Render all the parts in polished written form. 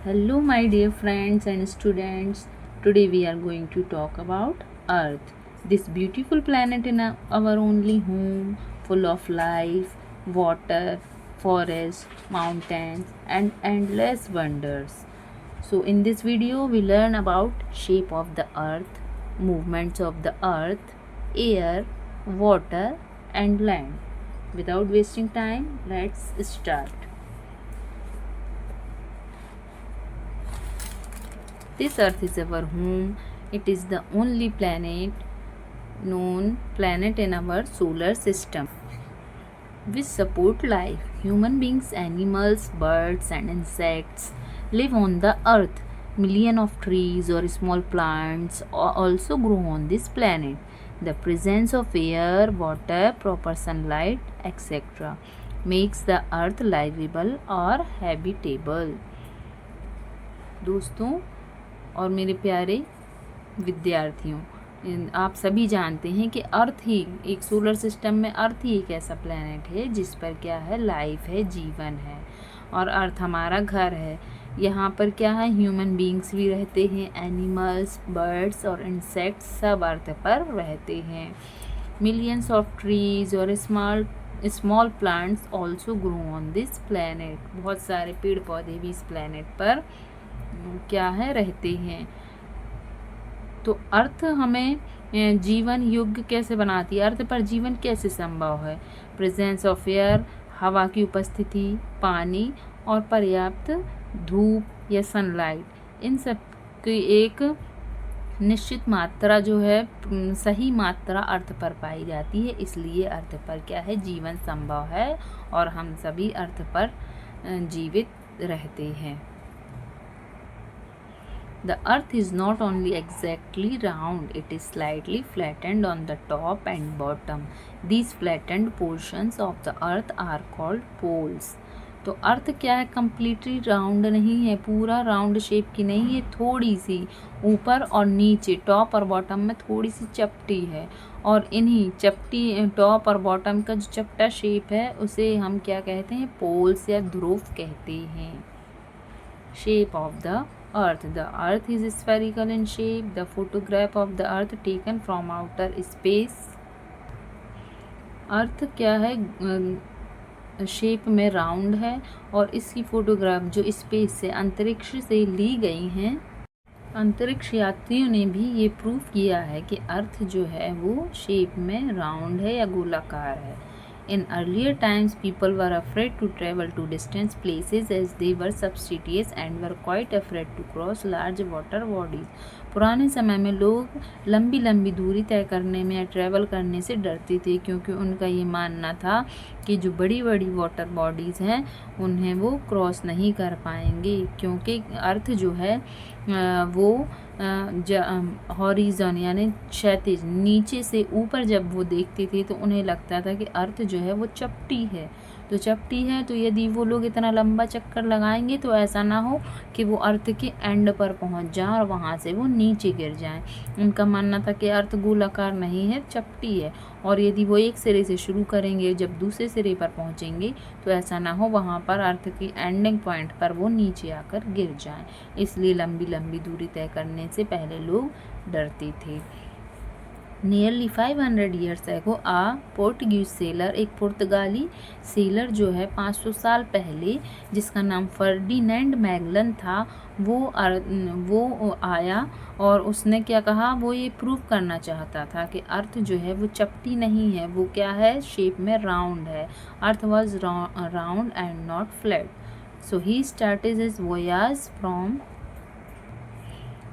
Hello, my dear friends and students. Today we are going to talk about Earth, this beautiful planet in our only home, full of life, water, forests, mountains, and endless wonders. So, in this video, we learn about shape of the Earth, movements of the Earth, air, water, and land. Without wasting time, let's start. This Earth is our home. It is the only known planet in our solar system which support life. Human beings, animals, birds and insects live on the earth. Millions of trees or small plants also grow on this planet. The presence of air, water, proper sunlight, etc. makes the earth livable or habitable. दोस्तों और मेरे प्यारे विद्यार्थियों, आप सभी जानते हैं कि अर्थ ही एक सोलर सिस्टम में अर्थ ही एक ऐसा प्लैनेट है जिस पर क्या है, लाइफ है, जीवन है और अर्थ हमारा घर है। यहाँ पर क्या है, ह्यूमन बीइंग्स भी रहते हैं, एनिमल्स, बर्ड्स और इंसेक्ट्स सब अर्थ पर रहते हैं। मिलियंस ऑफ ट्रीज और small plants also grow on this planet. बहुत सारे पेड़ पौधे भी इस प्लैनेट पर क्या है, रहते हैं। तो अर्थ हमें जीवन योग्य कैसे बनाती है, अर्थ पर जीवन कैसे संभव है। प्रेजेंस ऑफ एयर, हवा की उपस्थिति, पानी और पर्याप्त धूप या सनलाइट, इन सब की एक निश्चित मात्रा जो है, सही मात्रा अर्थ पर पाई जाती है। इसलिए अर्थ पर क्या है, जीवन संभव है और हम सभी अर्थ पर जीवित रहते हैं। The earth is not only exactly round, it is slightly flattened on the top and bottom. These flattened portions of the earth are called poles. तो अर्थ क्या है, कम्प्लीटली राउंड नहीं है, पूरा राउंड शेप की नहीं है, थोड़ी सी ऊपर और नीचे, टॉप और बॉटम में थोड़ी सी चपटी है। और इन्हीं चपटी टॉप और बॉटम का जो चपटा शेप है उसे हम क्या कहते हैं, पोल्स या ध्रुव कहते हैं। Shape of the Earth. The Earth is spherical in shape. The photograph of the Earth taken from outer space. अर्थ क्या है, शेप में राउंड है और इसकी फोटोग्राफ जो स्पेस से, अंतरिक्ष से ली गई हैं। अंतरिक्ष यात्रियों ने भी ये प्रूफ किया है कि अर्थ जो है वो शेप में राउंड है या गोलाकार है। In earlier times, people were afraid to travel to distant places as they were superstitious and were quite afraid to cross large water bodies. पुराने समय में लोग लंबी लंबी दूरी तय करने में या ट्रैवल करने से डरते थे, क्योंकि उनका ये मानना था कि जो बड़ी बड़ी वाटर बॉडीज़ हैं उन्हें वो क्रॉस नहीं कर पाएंगे, क्योंकि अर्थ जो है वो हॉरिजॉन यानी क्षैतिज, नीचे से ऊपर जब वो देखते थे तो उन्हें लगता था कि अर्थ जो है वो चपटी है। तो चपटी है तो यदि वो लोग इतना लंबा चक्कर लगाएंगे तो ऐसा ना हो कि वो अर्थ के एंड पर पहुंच जाए और वहां से वो नीचे गिर जाए। उनका मानना था कि अर्थ गोलाकार नहीं है, चपटी है, और यदि वो एक सिरे से शुरू करेंगे, जब दूसरे सिरे पर पहुंचेंगे तो ऐसा ना हो वहां पर अर्थ की एंडिंग पॉइंट पर वो नीचे आकर गिर जाए। इसलिए लंबी लंबी दूरी तय करने से पहले लोग डरते थे। Nearly 500 years ago Portuguese seller, एक पुर्तगाली सेलर जो है 500 साल पहले, जिसका नाम फर्डिनेंड मैगलन था, वो आया और उसने क्या कहा, वो ये प्रूव करना चाहता था कि अर्थ जो है वो चपटी नहीं है, वो क्या है, शेप में राउंड है। अर्थ was round and not flat. So he started his voyage from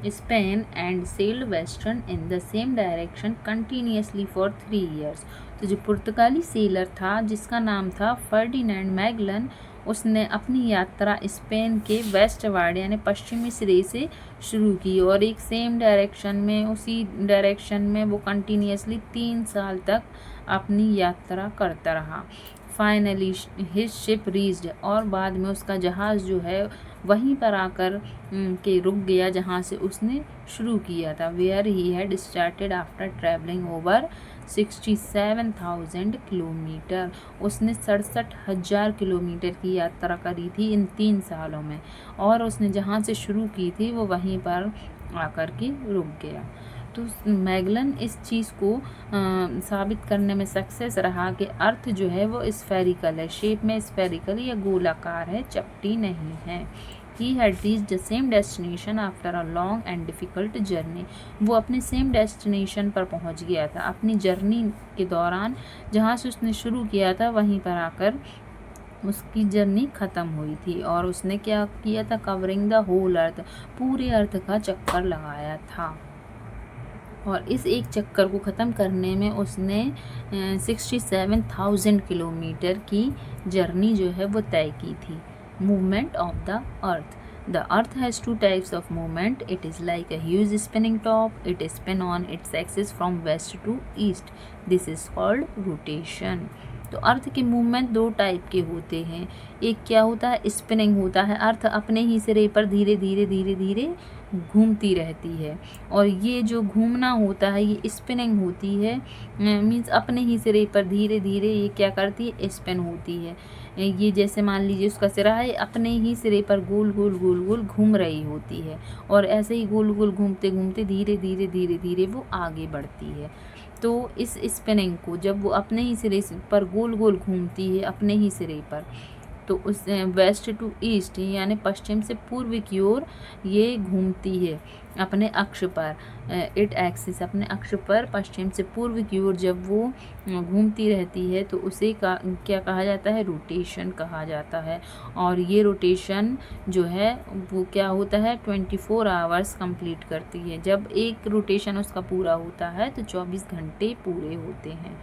Spain and sailed western in the same direction continuously for 3 years. तो जो पुर्तगाली सेलर था जिसका नाम था फर्डिनेंड मैगलन, उसने अपनी यात्रा स्पेन के वेस्ट वार्ड यानी पश्चिमी सिरे से शुरू की और एक सेम डायरेक्शन में, उसी डायरेक्शन में वो कंटिन्यूसली 3 साल तक अपनी यात्रा करता रहा। फाइनली हिज शिप रीच्ड, और बाद में उसका जहाज़ जो है वहीं पर आकर के रुक गया जहाँ से उसने शुरू किया था। Where he had started after travelling over 67,000 kilometres. उसने 67,000 किलोमीटर की यात्रा करी थी इन 3 सालों में, और उसने जहाँ से शुरू की थी वो वहीं पर आकर के रुक गया। तो मैगलन इस चीज़ को साबित करने में सक्सेस रहा कि अर्थ जो है वो स्फेरिकल है, शेप में स्फेरिकल या गोलाकार है, चपटी नहीं है। He had reached the same destination after a long and difficult journey. वो अपने सेम डेस्टिनेशन पर पहुंच गया था अपनी जर्नी के दौरान, जहाँ से उसने शुरू किया था वहीं पर आकर उसकी जर्नी ख़त्म हुई थी। और उसने क्या किया था, कवरिंग द होल अर्थ, पूरे अर्थ का चक्कर लगाया था। और इस एक चक्कर को ख़त्म करने में उसने 67,000 किलोमीटर की जर्नी जो है वो तय की थी। Movement of the earth. The earth has 2 types of movement. It is like a huge spinning top. It is spin on its axis from west to east. This is called rotation. तो अर्थ के movement 2 type के होते हैं। एक क्या होता है, spinning होता है, अर्थ अपने ही सिरे पर धीरे धीरे धीरे धीरे घूमती रहती है। और ये जो घूमना होता है ये स्पिनिंग होती है, मीन्स अपने ही सिरे पर धीरे धीरे ये क्या करती है, स्पिन होती है। ये जैसे मान लीजिए उसका सिरा है, अपने ही सिरे पर गोल गोल गोल गोल घूम रही होती है, और ऐसे ही गोल गोल घूमते घूमते धीरे धीरे धीरे धीरे वो आगे बढ़ती है। तो इस स्पिनिंग को जब वो अपने ही सिरे पर गोल गोल घूमती है अपने ही सिरे पर, तो उस वेस्ट टू ईस्ट यानी पश्चिम से पूर्व की ओर ये घूमती है अपने अक्ष पर, इट एक्सिस, अपने अक्ष पर पश्चिम से पूर्व की ओर जब वो घूमती रहती है तो उसे क्या कहा जाता है, रोटेशन कहा जाता है। और ये रोटेशन जो है वो क्या होता है, 24 आवर्स कंप्लीट करती है। जब एक रोटेशन उसका पूरा होता है तो 24 घंटे पूरे होते हैं।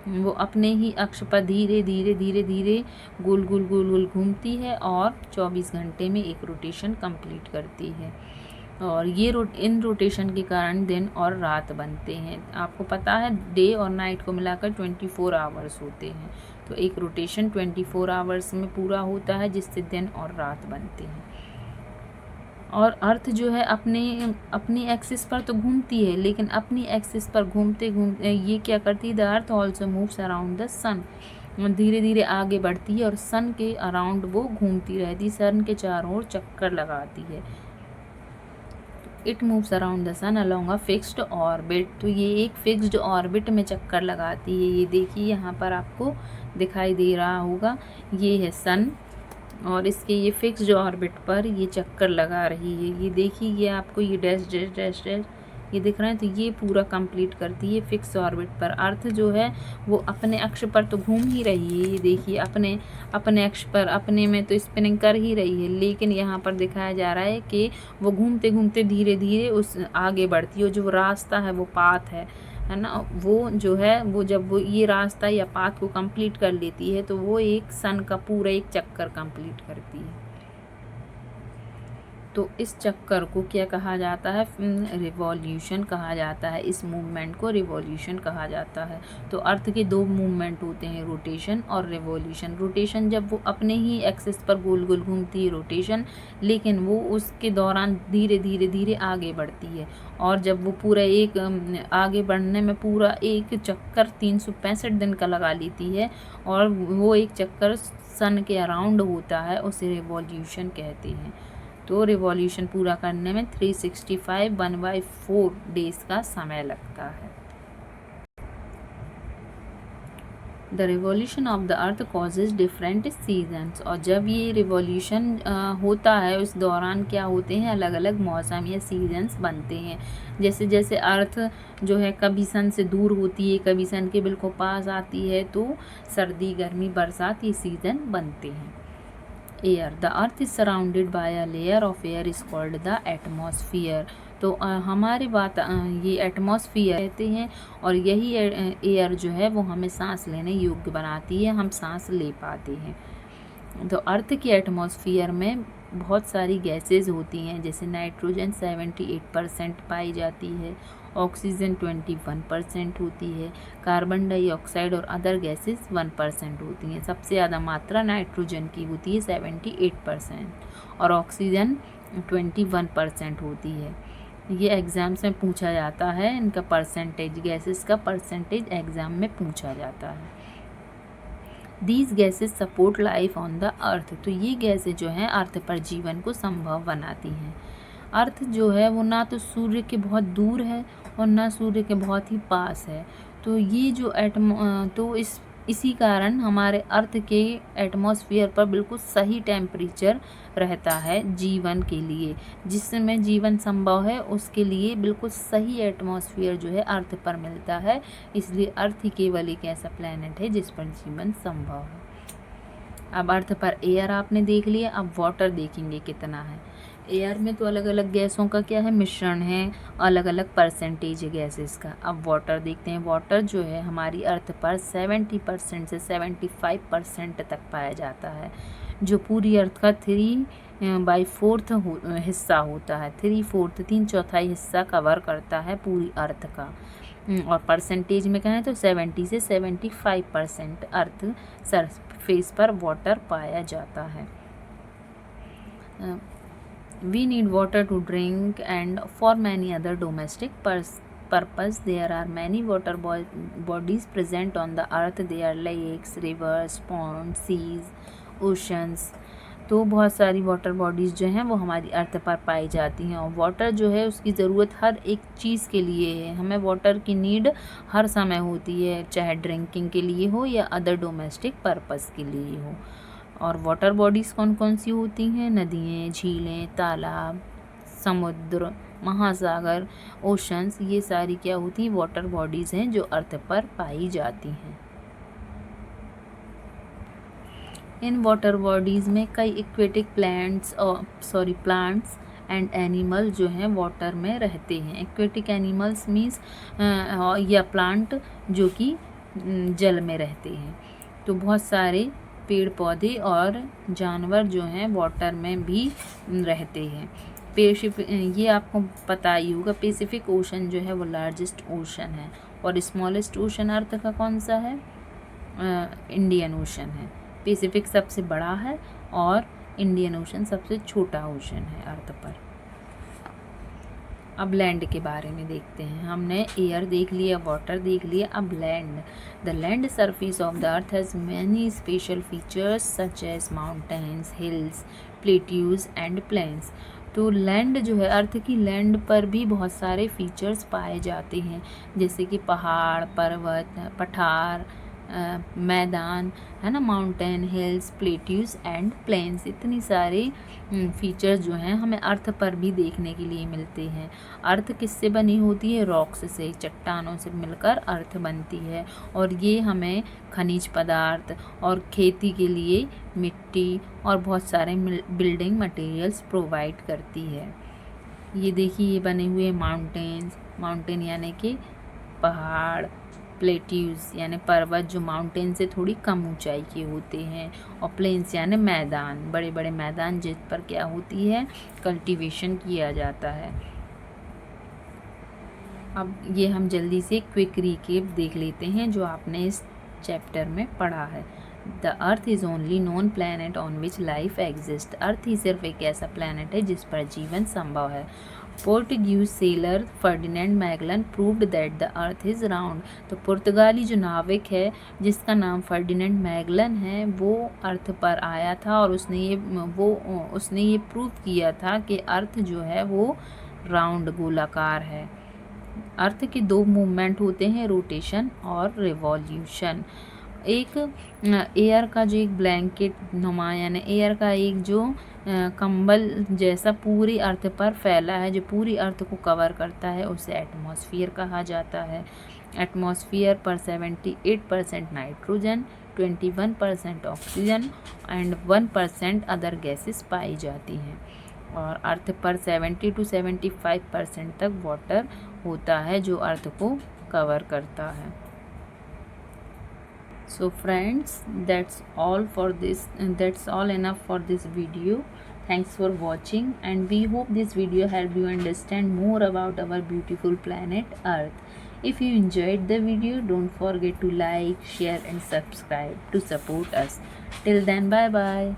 वो अपने ही अक्ष पर धीरे धीरे धीरे धीरे गोल गोल गोल गोल घूमती है और 24 घंटे में एक रोटेशन कंप्लीट करती है। और ये इन रोटेशन के कारण दिन और रात बनते हैं। आपको पता है डे और नाइट को मिलाकर 24 आवर्स होते हैं, तो एक रोटेशन 24 आवर्स में पूरा होता है जिससे दिन और रात बनते हैं। और अर्थ जो है अपनी एक्सिस पर तो घूमती है, लेकिन अपनी एक्सिस पर घूमते घूमते ये क्या करती है, the earth also moves around the sun, धीरे धीरे आगे बढ़ती है और सन के अराउंड वो घूमती रहती है, सन के चारों ओर चक्कर लगाती है। It moves around the sun along a fixed orbit. तो ये एक फिक्स्ड ऑर्बिट में चक्कर लगाती है। ये देखिए यहाँ पर आपको दिखाई दे रहा होगा, ये है सन और इसके ये फिक्स्ड ऑर्बिट पर ये चक्कर लगा रही है। ये देखिए ये आपको ये डैश डैश डैश डैश ये दिख रहा है, तो ये पूरा कंप्लीट करती है फिक्स ऑर्बिट पर। अर्थ जो है वो अपने अक्ष पर तो घूम ही रही है, ये देखिए अपने अक्ष पर अपने में तो स्पिनिंग कर ही रही है, लेकिन यहाँ पर दिखाया जा रहा है कि वो घूमते घूमते धीरे धीरे उस आगे बढ़ती है। जो रास्ता है वो पाथ है ना, वो जो है वो जब वो ये रास्ता या पाथ को कंप्लीट कर लेती है तो वो एक सन का पूरा एक चक्कर कंप्लीट करती है। तो इस चक्कर को क्या कहा जाता है, रिवॉल्यूशन कहा जाता है। इस मूवमेंट को रिवॉल्यूशन कहा जाता है। तो अर्थ के 2 मूवमेंट होते हैं, रोटेशन और रिवॉल्यूशन। रोटेशन जब वो अपने ही एक्सिस पर गोल गोल घूमती है रोटेशन, लेकिन वो उसके दौरान धीरे धीरे धीरे आगे बढ़ती है। और जब वो पूरा एक आगे बढ़ने में पूरा एक चक्कर 365 दिन का लगा लेती है और वो एक चक्कर सन के अराउंड होता है, उसे रिवॉल्यूशन कहते हैं। तो रिवॉल्यूशन पूरा करने में 365 1/4 डेज का समय लगता है। The revolution of the earth causes different seasons. और जब ये रिवॉल्यूशन होता है उस दौरान क्या होते हैं, अलग अलग मौसम या सीजन्स बनते हैं। जैसे जैसे अर्थ जो है कभी सन से दूर होती है, कभी सन के बिल्कुल पास आती है, तो सर्दी गर्मी बरसात ये सीजन बनते हैं। Air, the earth is surrounded by a layer of air is called the atmosphere. तो हमारे बात ये एटमॉस्फियर कहते हैं, और यही एयर जो है वो हमें सांस लेने योग्य बनाती है, हम सांस ले पाते हैं। तो अर्थ के एटमॉस्फियर में बहुत सारी गैसेस होती हैं, जैसे नाइट्रोजन 78% पाई जाती है, ऑक्सीजन 21% होती है, कार्बन डाइऑक्साइड और अदर गैसेस 1% होती हैं। सबसे ज़्यादा मात्रा नाइट्रोजन की होती है 78% और ऑक्सीजन 21% होती है। ये एग्ज़ाम्स में पूछा जाता है, इनका परसेंटेज, गैसेस का परसेंटेज एग्ज़ाम में पूछा जाता है। These gases support life on the earth, तो ये गैसें जो हैं अर्थ पर जीवन को संभव बनाती हैं। अर्थ जो है वो ना तो सूर्य के बहुत दूर है और ना सूर्य के बहुत ही पास है, तो ये जो तो इसी कारण हमारे अर्थ के एटमॉस्फेयर पर बिल्कुल सही टेम्परेचर रहता है जीवन के लिए, जिसमें जीवन संभव है उसके लिए बिल्कुल सही एटमॉस्फेयर जो है अर्थ पर मिलता है। इसलिए अर्थ ही केवल एक ऐसा प्लैनेट है जिस पर जीवन संभव है। अब अर्थ पर एयर आपने देख लिया, अब वाटर देखेंगे कितना है। एयर में तो अलग अलग गैसों का क्या है, मिश्रण है, अलग अलग परसेंटेज है गैसेस का। अब वाटर देखते हैं। वाटर जो है हमारी अर्थ पर 70% से 75% तक पाया जाता है, जो पूरी अर्थ का 3/4 हिस्सा होता है। 3/4 3/4 हिस्सा कवर करता है पूरी अर्थ का। और परसेंटेज में कहें तो 70 से 75% अर्थ सरफेस पर वाटर पाया जाता है। We need water to drink and for many other domestic purpose. There are many water bodies present on the earth. They are lakes, rivers, ponds, seas, oceans. तो बहुत सारी वाटर बॉडीज़ जो हैं वो हमारी अर्थ पर पाई जाती हैं, और वाटर जो है उसकी ज़रूरत हर एक चीज़ के लिए है। हमें वाटर की नीड हर समय होती है, चाहे ड्रिंकिंग के लिए हो या अदर डोमेस्टिक पर्पस के लिए हो। और वाटर बॉडीज़ कौन कौन सी होती हैं? नदियाँ, झीलें, तालाब, समुद्र, महासागर, ओशंस, ये सारी क्या होती हैं? वाटर बॉडीज़ हैं जो अर्थ पर पाई जाती हैं। इन वाटर बॉडीज़ में कई एक्वेटिक प्लांट्स एंड एनिमल जो हैं वाटर में रहते हैं। एक्वेटिक एनिमल्स मीन्स या प्लांट जो कि जल में रहते हैं। तो बहुत सारे पेड़ पौधे और जानवर जो हैं वाटर में भी रहते हैं। ये आपको पता ही होगा, पैसिफिक ओशन जो है वो लार्जेस्ट ओशन है, और स्मॉलेस्ट ओशन अर्थ का कौन सा है? इंडियन ओशन है। पैसिफिक सबसे बड़ा है और इंडियन ओशन सबसे छोटा ओशन है अर्थ पर। अब लैंड के बारे में देखते हैं। हमने एयर देख लिया, वाटर देख लिया, अब land. The land surface of the earth has many special features such as mountains, hills, plateaus and plains. तो लैंड जो है, अर्थ की लैंड पर भी बहुत सारे फीचर्स पाए जाते हैं, जैसे कि पहाड़, पर्वत, पठार, मैदान, है ना, mountain, hills, plateaus and plains. इतनी सारे फीचर्स जो हैं हमें अर्थ पर भी देखने के लिए मिलते हैं। अर्थ किससे बनी होती है? रॉक्स से, चट्टानों से मिलकर अर्थ बनती है, और ये हमें खनिज पदार्थ और खेती के लिए मिट्टी और बहुत सारे बिल्डिंग मटेरियल्स प्रोवाइड करती है। ये देखिए, ये बने हुए माउंटेन यानी कि पहाड़, प्लेट्यूज यानी पर्वत जो माउंटेन से थोड़ी कम ऊंचाई के होते हैं, और प्लेन्स यानी मैदान, बड़े बड़े मैदान जिस पर क्या होती है? कल्टीवेशन किया जाता है। अब ये हम जल्दी से क्विक रिकेप देख लेते हैं जो आपने इस चैप्टर में पढ़ा है। The earth is only known planet on which life exist. Earth ही सिर्फ एक ऐसा प्लैनेट है जिस पर जीवन संभव है। Portuguese seller Ferdinand Magellan proved that the earth is round. तो पुर्तगाली जो नाविक है जिसका नाम फर्डिनेंड मैगलन है, वो अर्थ पर आया था और उसने ये प्रूव किया था कि अर्थ जो है वो राउंड, गोलाकार है। अर्थ के दो मूवमेंट होते हैं, रोटेशन और रिवॉल्यूशन। एक एयर का जो एक ब्लैंकेट नुमा यानी एयर का एक जो कंबल जैसा पूरी अर्थ पर फैला है, जो पूरी अर्थ को कवर करता है, उसे एटमॉस्फेयर कहा जाता है। एटमॉस्फेयर पर 78% nitrogen, 21% oxygen and 1% other gases पाई जाती हैं, और अर्थ पर 70 to 75% तक वाटर होता है जो अर्थ को कवर करता है। So friends, that's all enough for this video. Thanks for watching, and we hope this video helped you understand more about our beautiful planet Earth. If you enjoyed the video, don't forget to like, share and subscribe to support us. Till then, bye bye.